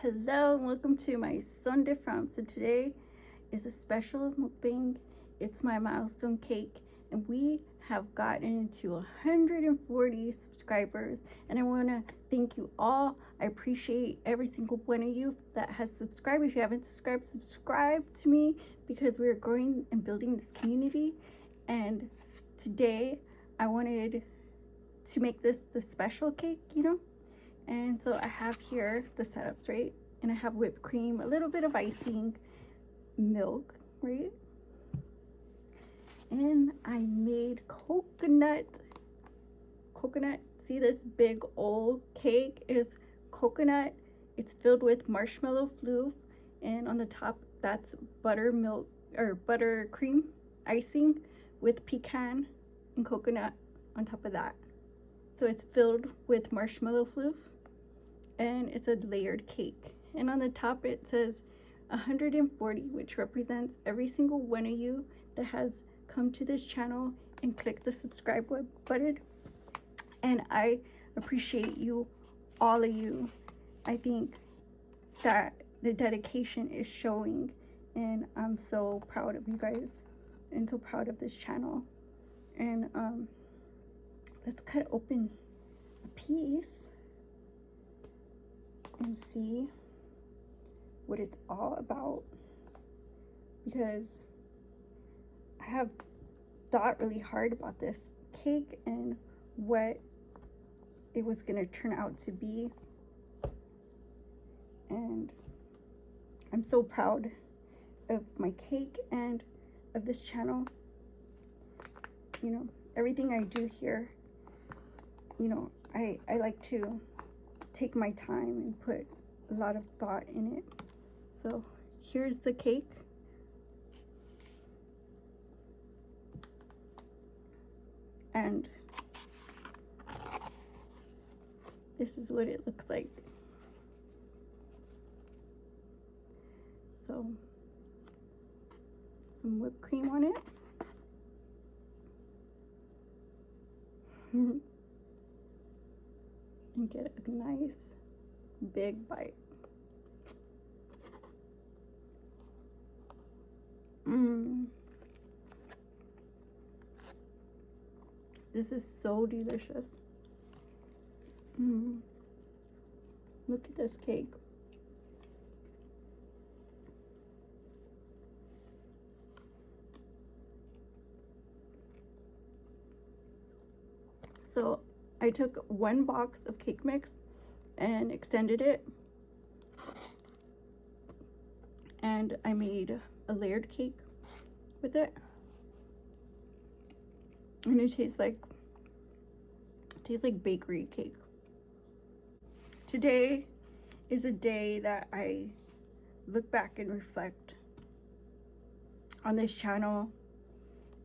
Hello and welcome to my Sunday frown. So today is a special mukbang. It's my milestone cake and we have gotten to 140 subscribers, and I want to thank you all. I appreciate every single one of you that has subscribed. If you haven't subscribed, subscribe to me because we're growing and building this community. And today I wanted to make this the special cake, and so I have here the setups, right? And I have whipped cream, a little bit of icing, milk, right? And I made coconut. See this big old cake is coconut. It's filled with marshmallow floof, and on the top that's buttermilk or buttercream icing with pecan and coconut on top of that. So it's filled with marshmallow floof, and it's a layered cake. And on the top it says 140, which represents every single one of you that has come to this channel and click the subscribe button. And I appreciate you, all of you. I think that the dedication is showing, and I'm so proud of you guys and so proud of this channel. And let's cut open a piece and see what it's all about, because I have thought really hard about this cake and what it was gonna turn out to be, and I'm so proud of my cake and of this channel. Everything I do here, I like to take my time and put a lot of thought in it. So here's the cake. And this is what it looks like. So some whipped cream on it. And get a nice big bite. This is so delicious. Look at this cake. So I took one box of cake mix and extended it, and I made a layered cake with it, and it tastes like bakery cake. Today is a day that I look back and reflect on this channel,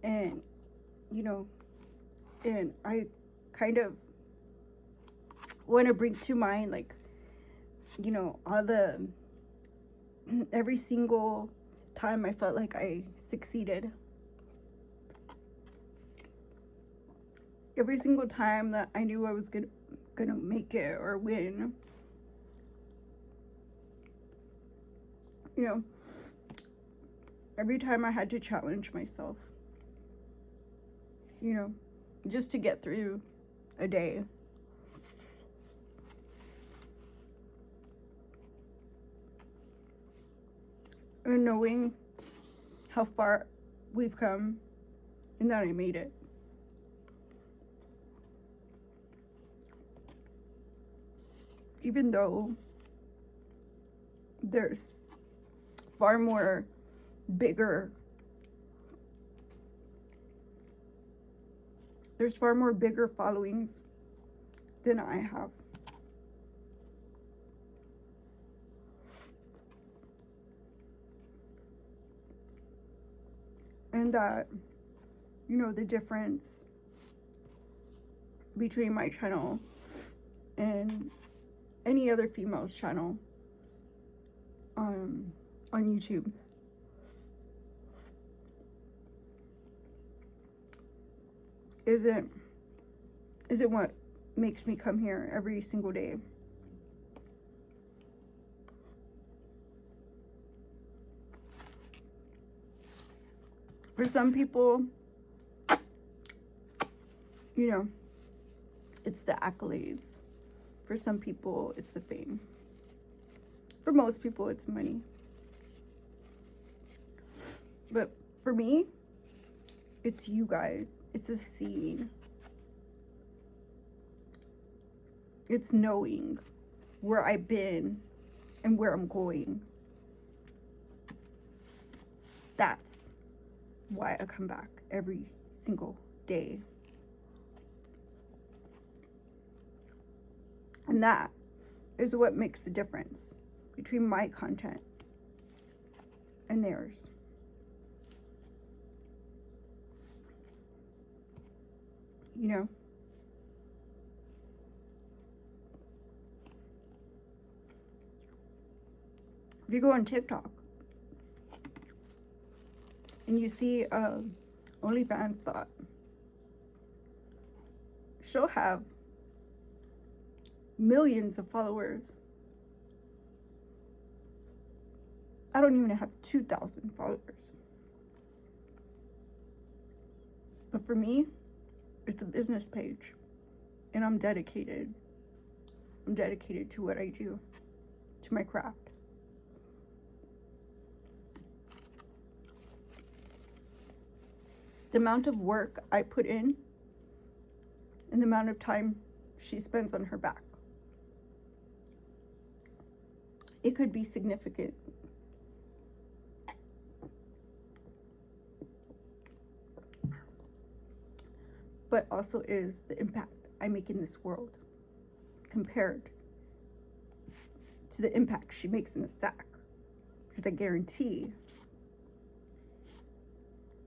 and and I kind of want to bring to mind, all the every single time I felt like I succeeded, every single time that I knew I was gonna make it or win. Every time I had to challenge myself, just to get through a day. And knowing how far we've come and that I made it. Even though there's far more bigger followings than I have. And that, the difference between my channel and any other female's channel on YouTube isn't what makes me come here every single day. For some people, you know, it's the accolades. For some people, it's the fame. For most people, it's money. But for me, it's you guys. It's a scene. It's knowing where I've been and where I'm going. That's why I come back every single day. And that is what makes the difference between my content and theirs. You know? If you go on TikTok and you see OnlyFans thought, she'll have millions of followers. I don't even have 2,000 followers. But for me, it's a business page. And I'm dedicated. I'm dedicated to what I do, to my craft. The amount of work I put in and the amount of time she spends on her back, it could be significant. But also is the impact I make in this world compared to the impact she makes in the sack. Because I guarantee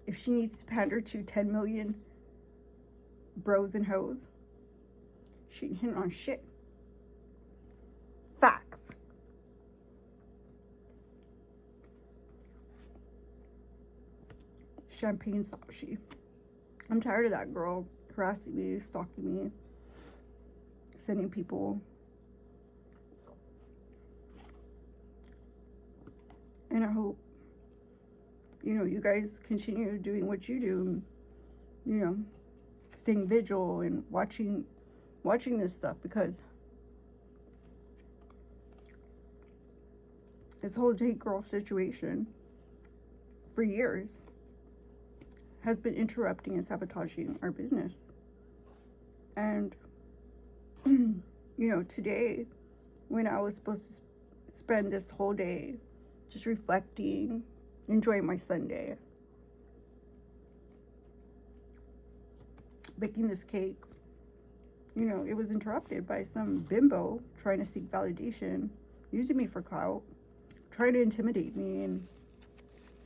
if she needs to pander to 10 million bros and hoes, she ain't hitting on shit. Facts. Champagne Sashi. I'm tired of that girl harassing me, stalking me, sending people. And I hope, you know, you guys continue doing what you do, you know, staying vigil and watching this stuff, because this whole date girl situation for years has been interrupting and sabotaging our business. And, you know, today, when I was supposed to spend this whole day just reflecting, enjoying my Sunday, baking this cake, you know, it was interrupted by some bimbo trying to seek validation, using me for clout, trying to intimidate me and,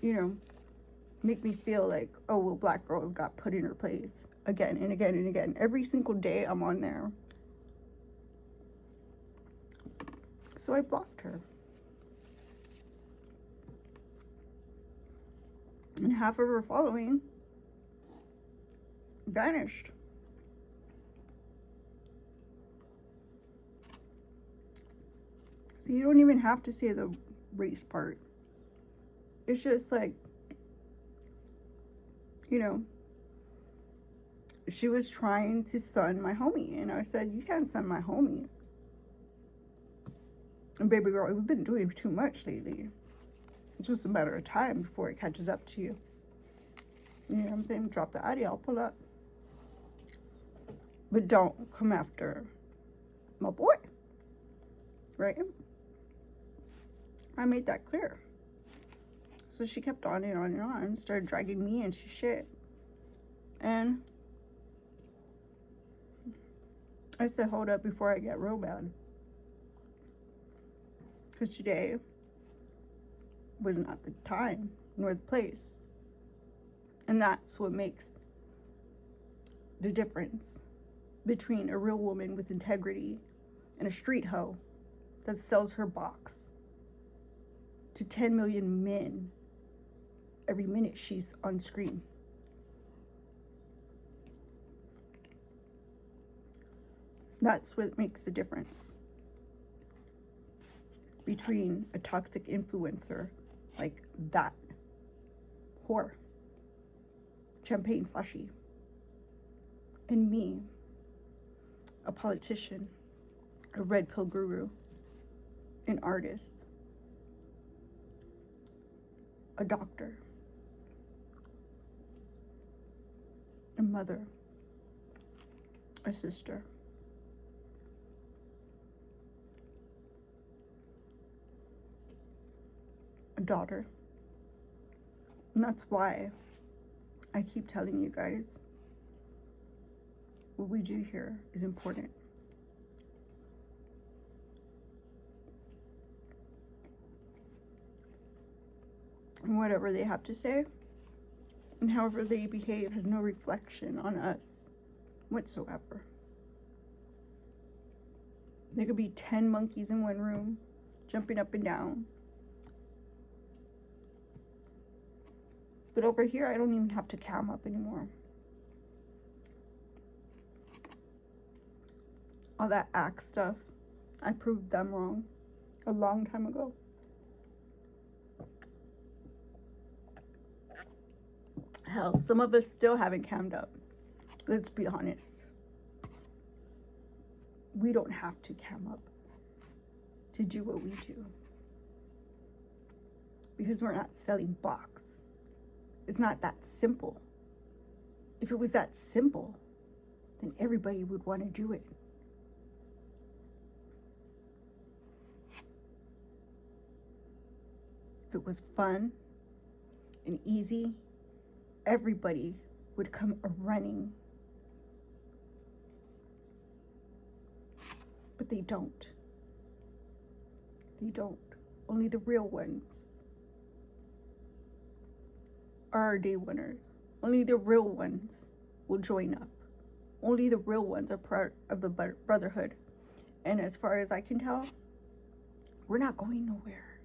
you know, make me feel like, oh, well, black girls got put in her place again and again and again. Every single day I'm on there. So I blocked her. And half of her following vanished. So you don't even have to say the race part. It's just like, you know, she was trying to sun my homie. And I said, you can't sun my homie. And baby girl, we've been doing too much lately. It's just a matter of time before it catches up to you. You know what I'm saying? Drop the Addy, I'll pull up. But don't come after my boy. Right? I made that clear. So she kept on and on and on, started dragging me into shit. And I said, hold up before I get real bad. Because today was not the time nor the place. And that's what makes the difference between a real woman with integrity and a street hoe that sells her box to 10 million men every minute she's on screen. That's what makes the difference between a toxic influencer like that whore Champagne Sashi. And me, a politician, a red pill guru, an artist, a doctor, a mother, a sister, a daughter. And that's why I keep telling you guys what we do here is important. And whatever they have to say and however they behave has no reflection on us whatsoever. There could be 10 monkeys in one room jumping up and down. But over here, I don't even have to cam up anymore. All that act stuff, I proved them wrong a long time ago. Hell, some of us still haven't cammed up. Let's be honest. We don't have to cam up to do what we do. Because we're not selling box. It's not that simple. If it was that simple, then everybody would want to do it. If it was fun and easy, everybody would come running. But they don't. They don't. Only the real ones are our day winners. Only the real ones will join up. Only the real ones are part of the brotherhood. And as far as I can tell, we're not going nowhere.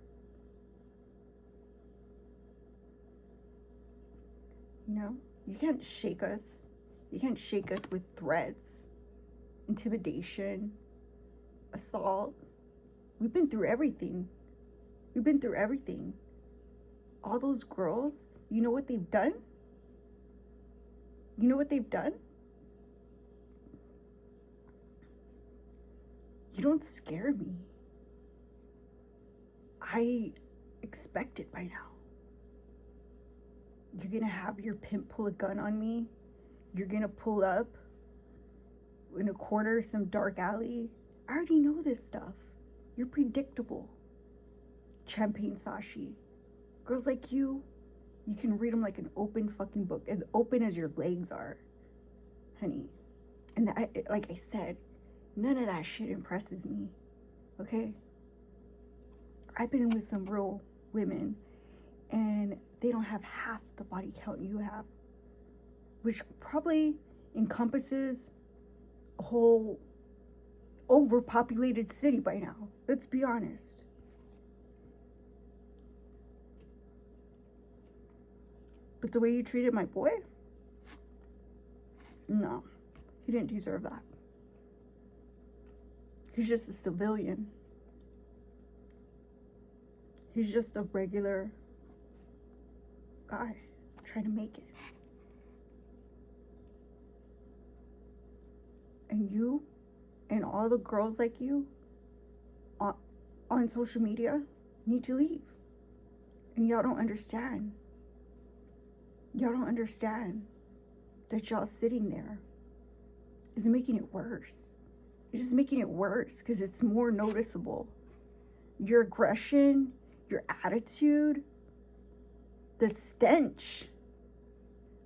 You know, you can't shake us. You can't shake us with threats, intimidation, assault. We've been through everything. We've been through everything. All those girls, you know what they've done? You know what they've done? You don't scare me. I expect it by now. You're gonna have your pimp pull a gun on me. You're gonna pull up in a corner, some dark alley. I already know this stuff. You're predictable. Champagne Sashi. Girls like you can read them like an open fucking book. As open as your legs are, honey. And that, like I said, none of that shit impresses me. Okay? I've been with some real women and they don't have half the body count you have, which probably encompasses a whole overpopulated city by now. Let's be honest. But the way you treated my boy? No, he didn't deserve that. He's just a civilian. He's just a regular guy trying to make it. And you and all the girls like you on social media need to leave. And y'all don't understand. Y'all don't understand that y'all sitting there is making it worse. You're just making it worse because it's more noticeable. Your aggression, your attitude, the stench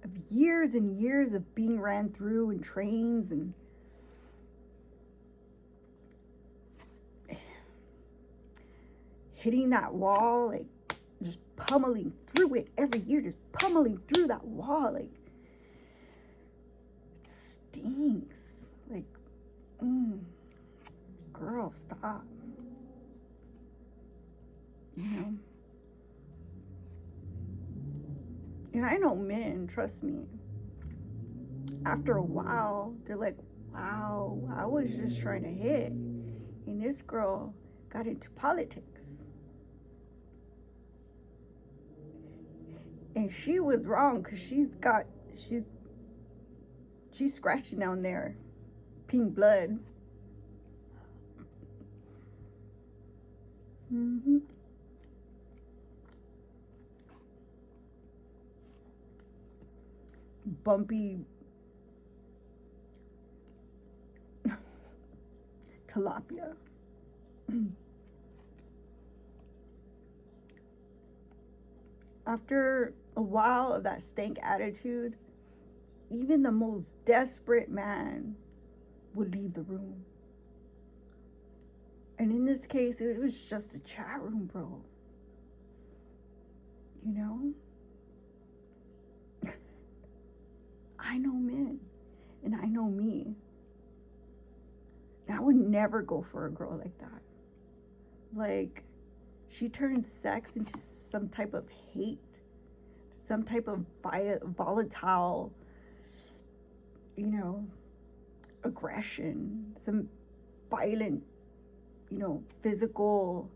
of years and years of being ran through in trains and hitting that wall, like just pummeling through it every year, just pummeling through that wall, like it stinks. Like, girl, stop. You know? And I know men, trust me, after a while, they're like, wow, I was just trying to hit. And this girl got into politics. And she was wrong because she's scratching down there, peeing blood. Mm-hmm. Bumpy tilapia. After a while of that stank attitude, even the most desperate man would leave the room. And in this case, it was just a chat room, bro. You know? I know men, and I know me. And I would never go for a girl like that. Like, she turned sex into some type of hate, some type of volatile, you know, aggression, some violent, you know, physical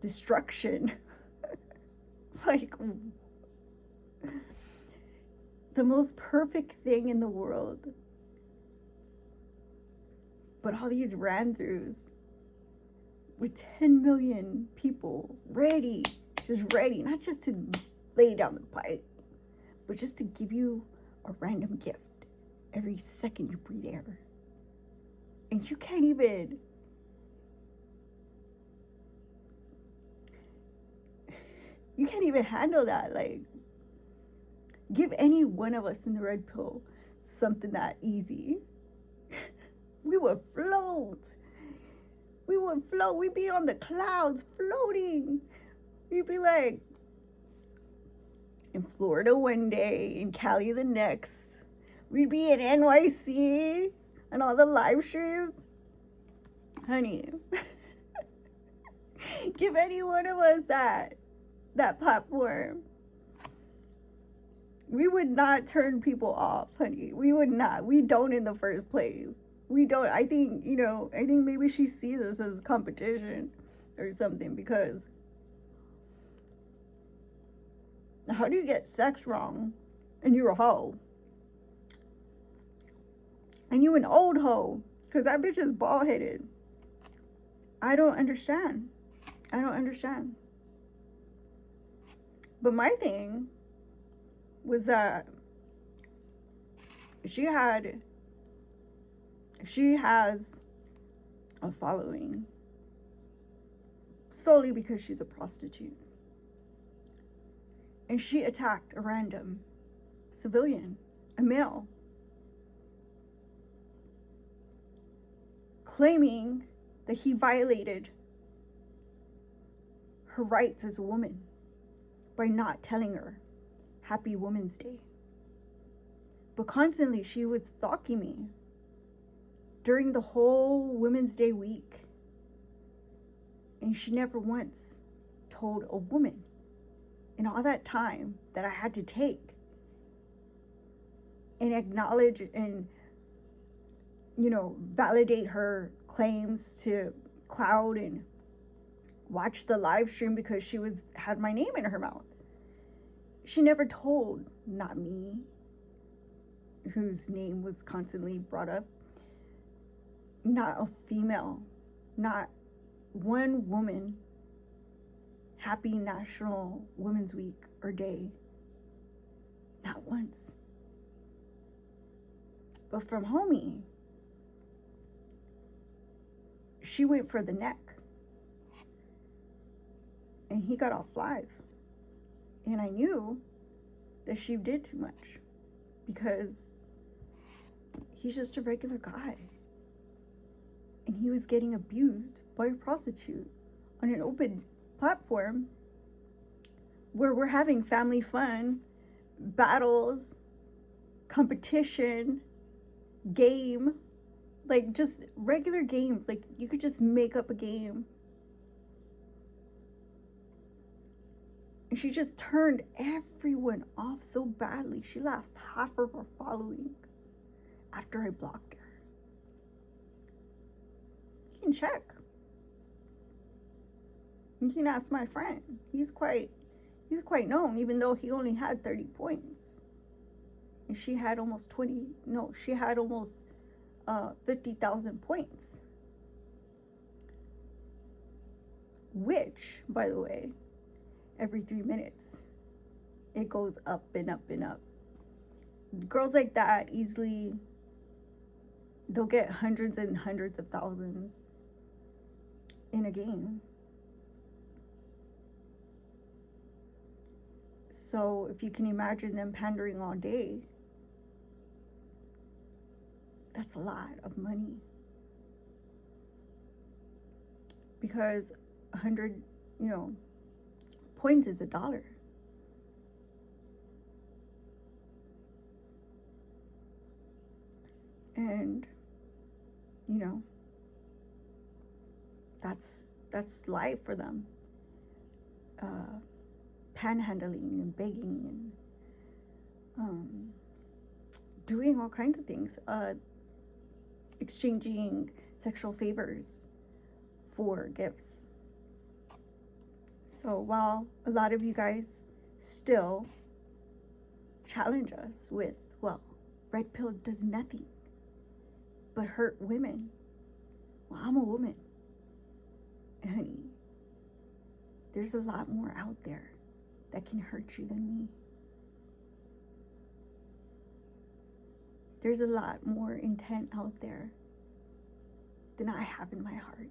destruction. Like, the most perfect thing in the world. But all these ran-throughs with 10 million people ready, just ready, not just to lay down the pipe, but just to give you a random gift every second you breathe air. And you can't even handle that. Like, give any one of us in the red pill something that easy. We would float. We'd be on the clouds floating. We'd be like in Florida one day, in Cali the next. We'd be in NYC and all the live streams. Honey, give any one of us that platform. We would not turn people off, honey. We would not. We don't in the first place. We don't. I think maybe she sees us as competition or something, because how do you get sex wrong and you're a hoe? And you an old hoe, because that bitch is bald-headed. I don't understand. But my thing was that she has a following solely because she's a prostitute. And she attacked a random civilian, a male, claiming that he violated her rights as a woman by not telling her Happy Women's Day. But constantly she was stalking me during the whole Women's Day week. And she never once told a woman in all that time that I had to take and acknowledge and, validate her claims to cloud and watch the live stream because she had my name in her mouth. She never told, not me, whose name was constantly brought up, not a female, not one woman, Happy National Women's Week or Day. Not once. But from homie, she went for the neck. And he got off live. And I knew that she did too much, because he's just a regular guy. And he was getting abused by a prostitute on an open platform where we're having family fun, battles, competition, game, like just regular games. Like, you could just make up a game. And she just turned everyone off so badly. She lost half of her following after I blocked her. You can check. You can ask my friend. He's quite known, even though he only had 30 points. And she had almost 50,000 points. Which, by the way, every 3 minutes, it goes up and up and up. Girls like that easily, they'll get hundreds and hundreds of thousands in a game. So if you can imagine them pandering all day, that's a lot of money. Because 100, points is $1. And, that's life for them. Panhandling and begging and doing all kinds of things. Exchanging sexual favors for gifts. So while a lot of you guys still challenge us with, well, red pill does nothing but hurt women. Well, I'm a woman. Honey, there's a lot more out there that can hurt you than me. There's a lot more intent out there than I have in my heart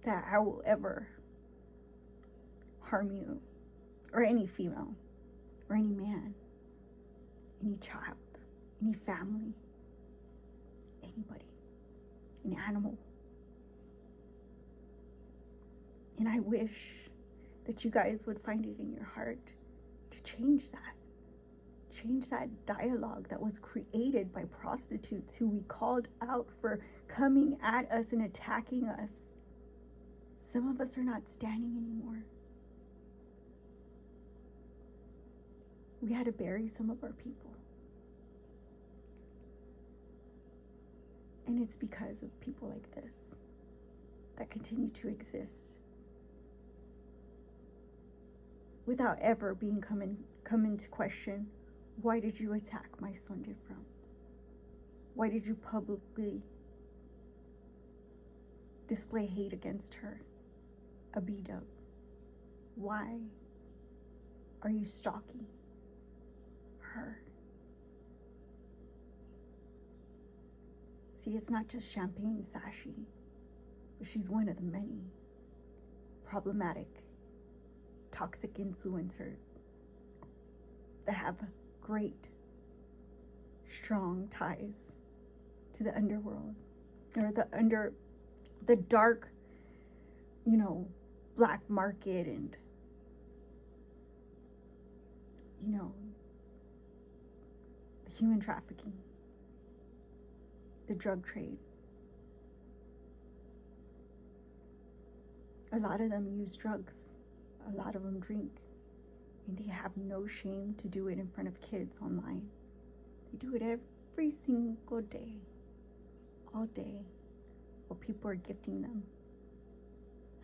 that I will ever harm you, or any female, or any man, any child, any family, anybody, an animal. And I wish that you guys would find it in your heart to change that. Change that dialogue that was created by prostitutes who we called out for coming at us and attacking us. Some of us are not standing anymore. We had to bury some of our people. And it's because of people like this that continue to exist without ever being come into question. Why did you attack my son different? Why did you publicly display hate against her? A B-dub. Why are you stalking her? See, it's not just Champagne Sashi, but she's one of the many problematic, toxic influencers that have great, strong ties to the underworld, or the dark, black market, and the human trafficking, the drug trade. A lot of them use drugs. A lot of them drink. And they have no shame to do it in front of kids online. They do it every single day, all day, while people are gifting them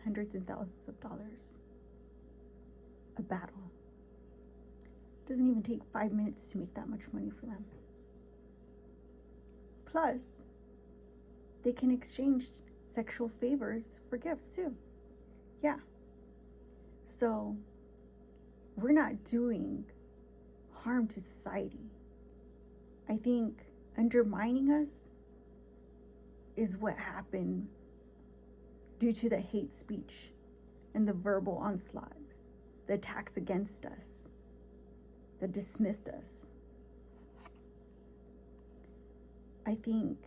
hundreds and thousands of dollars. A battle. It doesn't even take 5 minutes to make that much money for them. Plus, they can exchange sexual favors for gifts too. Yeah. So, we're not doing harm to society. I think undermining us is what happened due to the hate speech and the verbal onslaught, the attacks against us, that dismissed us. I think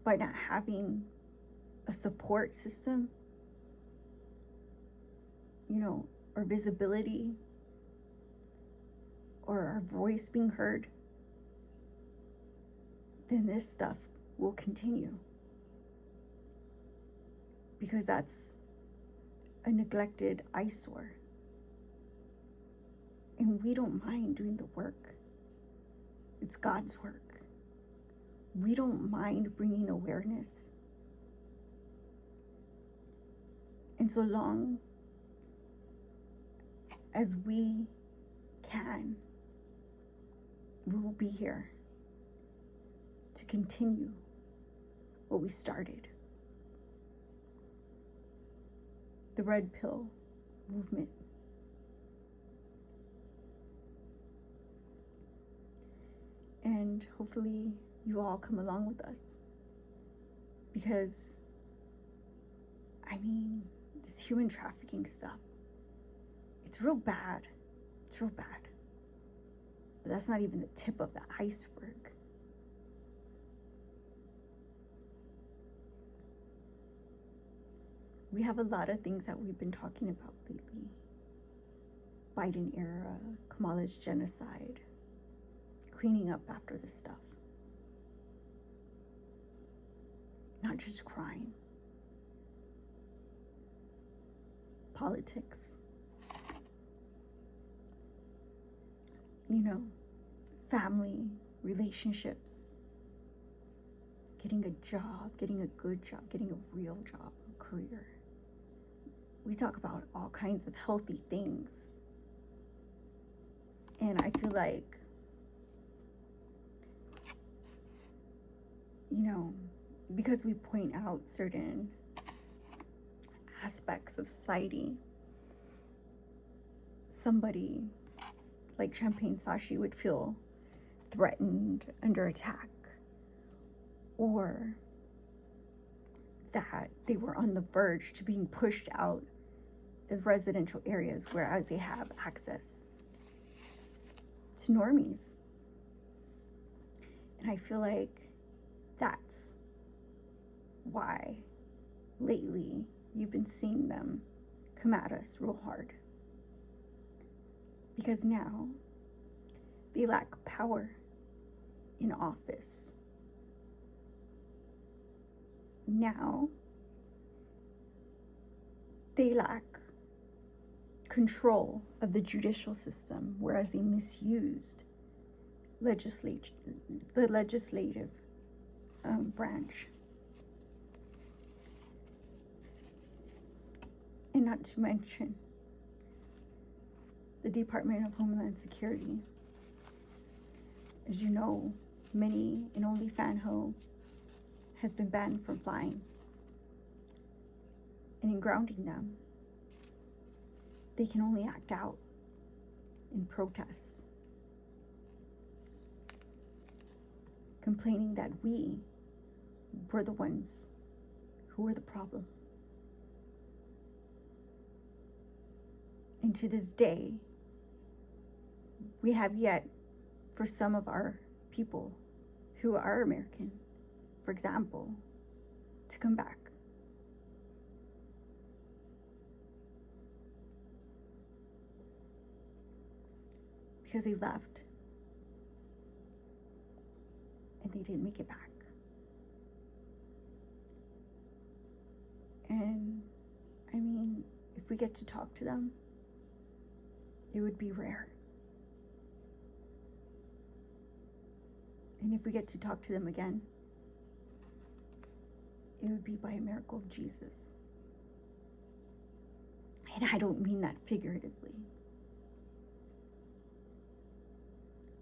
by not having a support system, or visibility, or our voice being heard, then this stuff will continue. Because that's a neglected eyesore. And we don't mind doing the work. It's God's work. We don't mind bringing awareness. And so long as we can, we will be here to continue what we started. The red pill movement. And hopefully you all come along with us. Because, I mean, this human trafficking stuff, it's real bad. It's real bad. But that's not even the tip of the iceberg. We have a lot of things that we've been talking about lately. Biden era, Kamala's genocide, cleaning up after this stuff. Not just crime. Politics. You know, family, relationships. Getting a job, getting a good job, getting a real job, a career. We talk about all kinds of healthy things. And I feel like, you know, because we point out certain aspects of society, somebody like Champagne Sashi would feel threatened, under attack, or that they were on the verge to being pushed out of residential areas, whereas they have access to normies. And I feel like that's why lately you've been seeing them come at us real hard. Because now they lack power in office. Now they lack control of the judicial system, whereas they misused the legislative branch. And not to mention the Department of Homeland Security. As you know, many and only Fanho has been banned from flying. And in grounding them, they can only act out in protests, complaining that we were the ones who were the problem. And to this day, we have yet, for some of our people who are American, for example, to come back. Because they left and they didn't make it back. And I mean, if we get to talk to them, it would be rare. And if we get to talk to them again, it would be by a miracle of Jesus. And I don't mean that figuratively.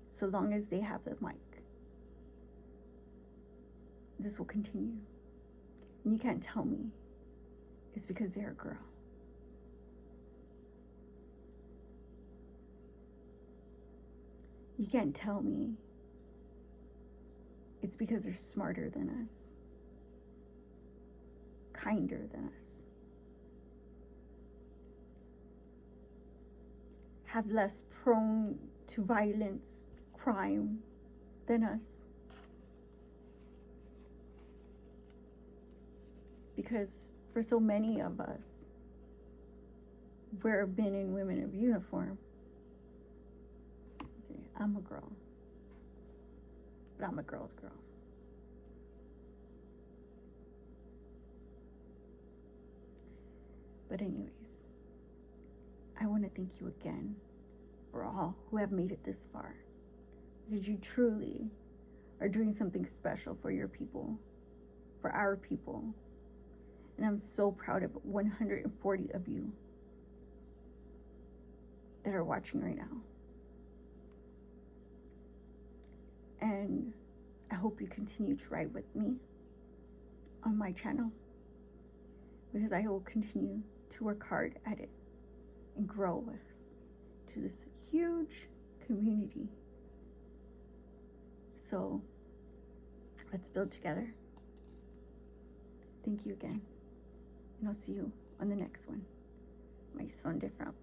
So long as they have the mic, this will continue. And you can't tell me it's because they're a girl. You can't tell me it's because they're smarter than us, kinder than us, have less prone to violence, crime than us. Because for so many of us, we're men and women of uniform. I'm a girl, but I'm a girl's girl. But anyways, I want to thank you again for all who have made it this far. Because you truly are doing something special for your people, for our people. And I'm so proud of 140 of you that are watching right now. And I hope you continue to ride with me on my channel, because I will continue to work hard at it and grow us to this huge community. So let's build together. Thank you again. And I'll see you on the next one. My son different.